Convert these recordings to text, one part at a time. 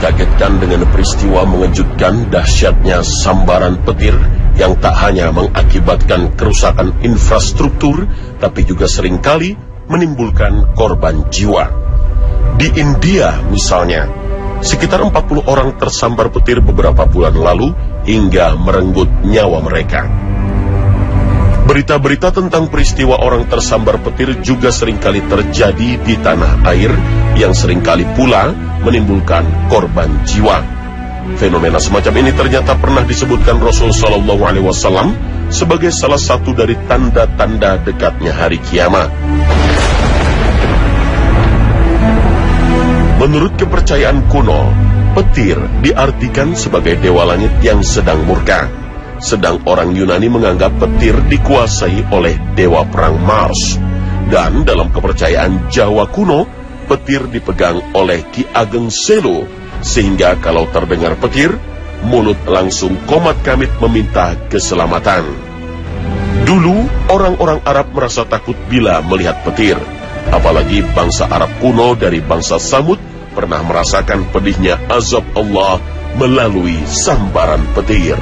Dikagetkan dengan peristiwa mengejutkan dahsyatnya sambaran petir yang tak hanya mengakibatkan kerusakan infrastruktur, tapi juga seringkali menimbulkan korban jiwa. Di India misalnya, sekitar 40 orang tersambar petir beberapa bulan lalu hingga merenggut nyawa mereka. Berita-berita tentang peristiwa orang tersambar petir juga seringkali terjadi di tanah air yang seringkali pula menimbulkan korban jiwa. Fenomena semacam ini ternyata pernah disebutkan Rasul Shallallahu Alaihi Wasallam sebagai salah satu dari tanda-tanda dekatnya hari kiamat. Menurut kepercayaan kuno, petir diartikan sebagai dewa langit yang sedang murka. Sedang orang Yunani menganggap petir dikuasai oleh dewa perang Mars. Dan dalam kepercayaan Jawa kuno, petir dipegang oleh Ki Ageng Selo, sehingga kalau terdengar petir, mulut langsung komat kamit meminta keselamatan. Dulu, orang-orang Arab merasa takut bila melihat petir. Apalagi bangsa Arab kuno dari bangsa Samud pernah merasakan pedihnya azab Allah melalui sambaran petir.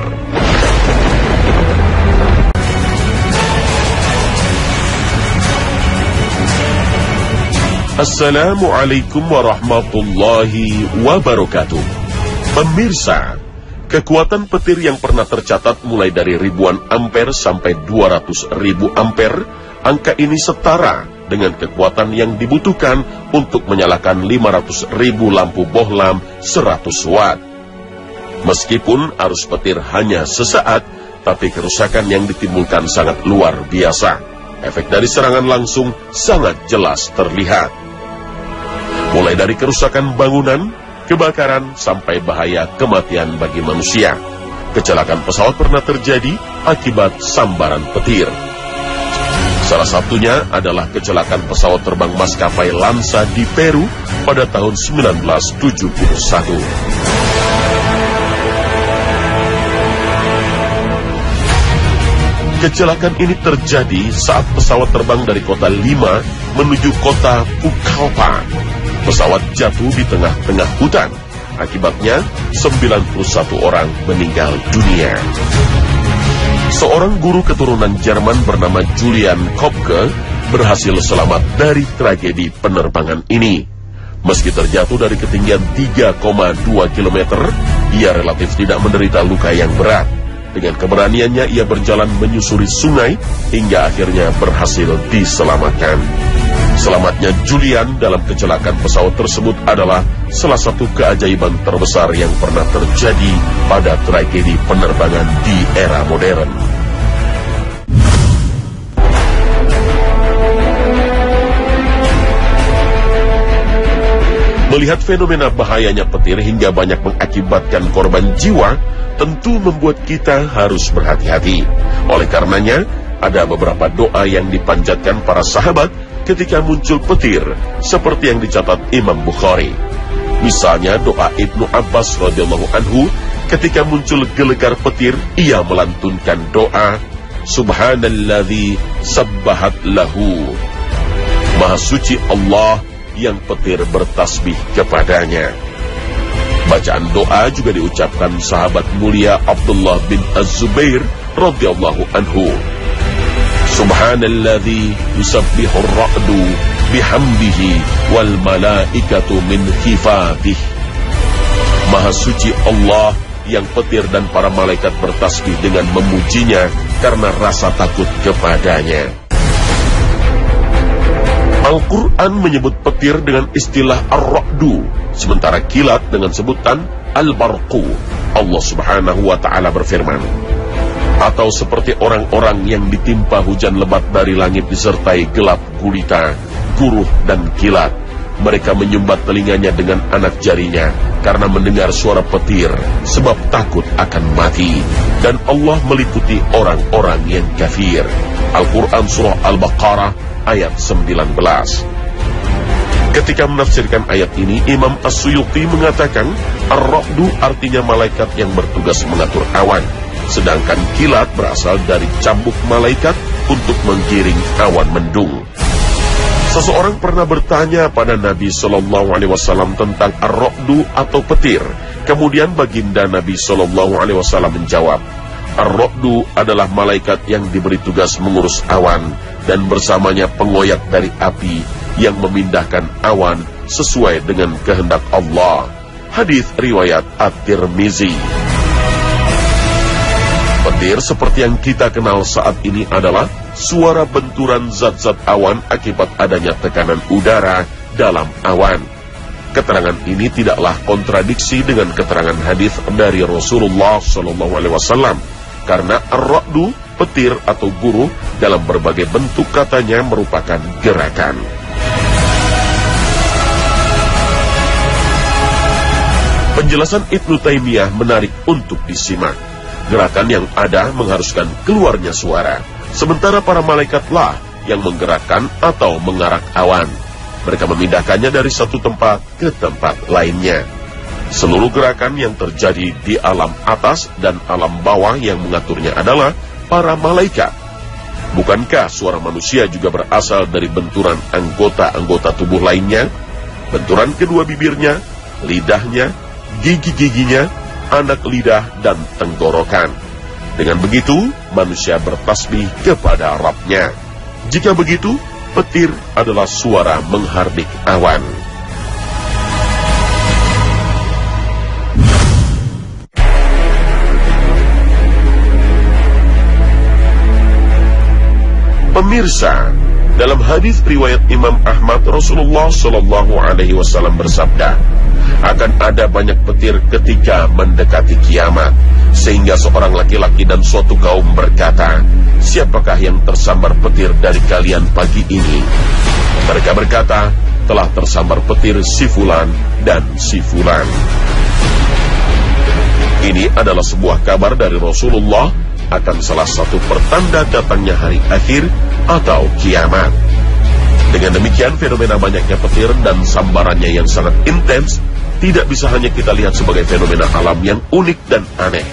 Assalamualaikum warahmatullahi wabarakatuh. Pemirsa, kekuatan petir yang pernah tercatat mulai dari ribuan ampere sampai 200.000 ampere, angka ini setara dengan kekuatan yang dibutuhkan untuk menyalakan 500.000 lampu bohlam 100 watt. Meskipun arus petir hanya sesaat, tapi kerusakan yang ditimbulkan sangat luar biasa. Efek dari serangan langsung sangat jelas terlihat. Mulai dari kerusakan bangunan, kebakaran, sampai bahaya kematian bagi manusia. Kecelakaan pesawat pernah terjadi akibat sambaran petir. Salah satunya adalah kecelakaan pesawat terbang maskapai Lanza di Peru pada tahun 1971. Kecelakaan ini terjadi saat pesawat terbang dari kota Lima menuju kota Pucallpa. Pesawat jatuh di tengah-tengah hutan. Akibatnya, 91 orang meninggal dunia. Seorang guru keturunan Jerman bernama Julian Kopke berhasil selamat dari tragedi penerbangan ini. Meski terjatuh dari ketinggian 3,2 km, ia relatif tidak menderita luka yang berat. Dengan keberaniannya ia berjalan menyusuri sungai hingga akhirnya berhasil diselamatkan. Selamatnya Julian dalam kecelakaan pesawat tersebut adalah salah satu keajaiban terbesar yang pernah terjadi pada tragedi penerbangan di era modern. Melihat fenomena bahayanya petir hingga banyak mengakibatkan korban jiwa, tentu membuat kita harus berhati-hati. Oleh karenanya, ada beberapa doa yang dipanjatkan para sahabat ketika muncul petir, seperti yang dicatat Imam Bukhari. Misalnya doa Ibnu Abbas radhiyallahu anhu, ketika muncul gelegar petir, ia melantunkan doa, Subhanalladzi sabbahat lahu. Maha suci Allah yang petir bertasbih kepadanya. Bacaan doa juga diucapkan sahabat mulia Abdullah bin Az-Zubair radhiyallahu anhu. Subhanalladzi yusabbihur ra'du bihamdihi wal malaikatu min khifatih. Maha suci Allah yang petir dan para malaikat bertasbih dengan memujinya karena rasa takut kepadanya. Al-Quran menyebut petir dengan istilah ar-ra'du, sementara kilat dengan sebutan al-barqu. Allah subhanahu wa ta'ala berfirman, atau seperti orang-orang yang ditimpa hujan lebat dari langit disertai gelap gulita, guruh dan kilat. Mereka menyumbat telinganya dengan anak jarinya karena mendengar suara petir sebab takut akan mati. Dan Allah meliputi orang-orang yang kafir. Al-Quran Surah Al-Baqarah ayat 19. Ketika menafsirkan ayat ini, Imam As-Suyuti mengatakan ar-ra'du artinya malaikat yang bertugas mengatur awan, sedangkan kilat berasal dari cambuk malaikat untuk menggiring awan mendung. Seseorang pernah bertanya pada Nabi Shallallahu Alaihi Wasallam tentang ar-ra'du atau petir. Kemudian baginda Nabi Shallallahu Alaihi Wasallam menjawab, ar-ra'du adalah malaikat yang diberi tugas mengurus awan dan bersamanya pengoyak dari api yang memindahkan awan sesuai dengan kehendak Allah. Hadis riwayat At-Tirmizi. Petir seperti yang kita kenal saat ini adalah suara benturan zat-zat awan akibat adanya tekanan udara dalam awan. Keterangan ini tidaklah kontradiksi dengan keterangan hadis dari Rasulullah SAW, karena ar-ra'du, petir atau guruh dalam berbagai bentuk katanya merupakan gerakan. Penjelasan Ibnu Taimiyah menarik untuk disimak. Gerakan yang ada mengharuskan keluarnya suara, sementara para malaikatlah yang menggerakkan atau mengarak awan. Mereka memindahkannya dari satu tempat ke tempat lainnya. Seluruh gerakan yang terjadi di alam atas dan alam bawah yang mengaturnya adalah para malaikat. Bukankah suara manusia juga berasal dari benturan anggota-anggota tubuh lainnya? Benturan kedua bibirnya, lidahnya, gigi-giginya, anak lidah, dan tenggorokan. Dengan begitu, manusia bertasbih kepada Rabb-nya. Jika begitu, petir adalah suara menghardik awan. Pemirsa, dalam hadis riwayat Imam Ahmad, Rasulullah Shallallahu Alaihi Wasallam bersabda, akan ada banyak petir ketika mendekati kiamat, sehingga seorang laki-laki dan suatu kaum berkata, siapakah yang tersambar petir dari kalian pagi ini? Mereka berkata, telah tersambar petir si fulan dan si fulan. Ini adalah sebuah kabar dari Rasulullah akan salah satu pertanda datangnya hari akhir atau kiamat. Dengan demikian, fenomena banyaknya petir dan sambarannya yang sangat intens tidak bisa hanya kita lihat sebagai fenomena alam yang unik dan aneh,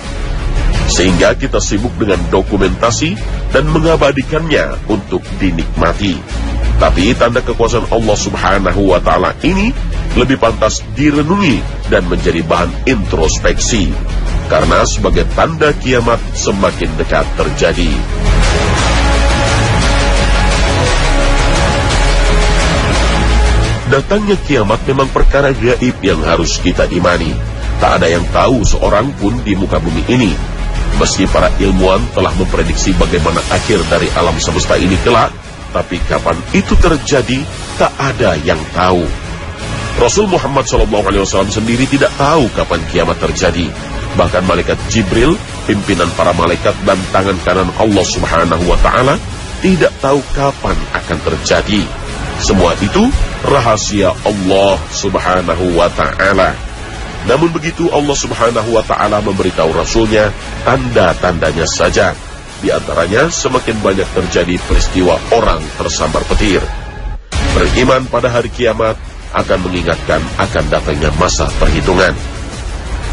sehingga kita sibuk dengan dokumentasi dan mengabadikannya untuk dinikmati. Tapi tanda kekuasaan Allah Subhanahu wa Ta'ala ini lebih pantas direnungi dan menjadi bahan introspeksi, karena sebagai tanda kiamat semakin dekat terjadi. Datangnya kiamat memang perkara gaib yang harus kita imani. Tak ada yang tahu seorang pun di muka bumi ini. Meski para ilmuwan telah memprediksi bagaimana akhir dari alam semesta ini kelak, tapi kapan itu terjadi, tak ada yang tahu. Rasul Muhammad SAW sendiri tidak tahu kapan kiamat terjadi. Bahkan malaikat Jibril, pimpinan para malaikat dan tangan kanan Allah Subhanahu wa Ta'ala, tidak tahu kapan akan terjadi. Semua itu rahasia Allah Subhanahu wa Ta'ala. Namun begitu, Allah Subhanahu wa Ta'ala memberitahu Rasulnya tanda-tandanya saja. Di antaranya semakin banyak terjadi peristiwa orang tersambar petir. Beriman pada hari kiamat akan mengingatkan akan datangnya masa perhitungan.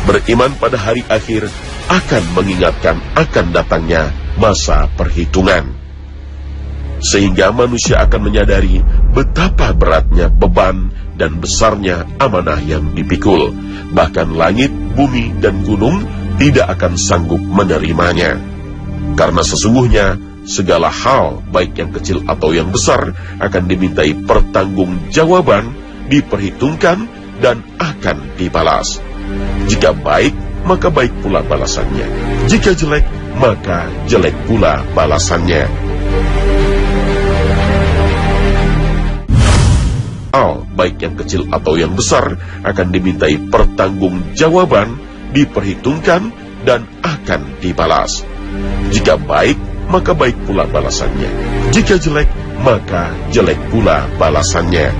Beriman pada hari akhir akan mengingatkan akan datangnya masa perhitungan. Sehingga manusia akan menyadari betapa beratnya beban dan besarnya amanah yang dipikul. Bahkan langit, bumi, dan gunung tidak akan sanggup menerimanya. Karena sesungguhnya segala hal, baik yang kecil atau yang besar, akan dimintai pertanggungjawaban, diperhitungkan, dan akan dibalas. Jika baik, maka baik pula balasannya. Jika jelek, maka jelek pula balasannya. Baik yang kecil atau yang besar, akan dimintai pertanggungjawaban, diperhitungkan, dan akan dibalas. Jika baik, maka baik pula balasannya. Jika jelek, maka jelek pula balasannya.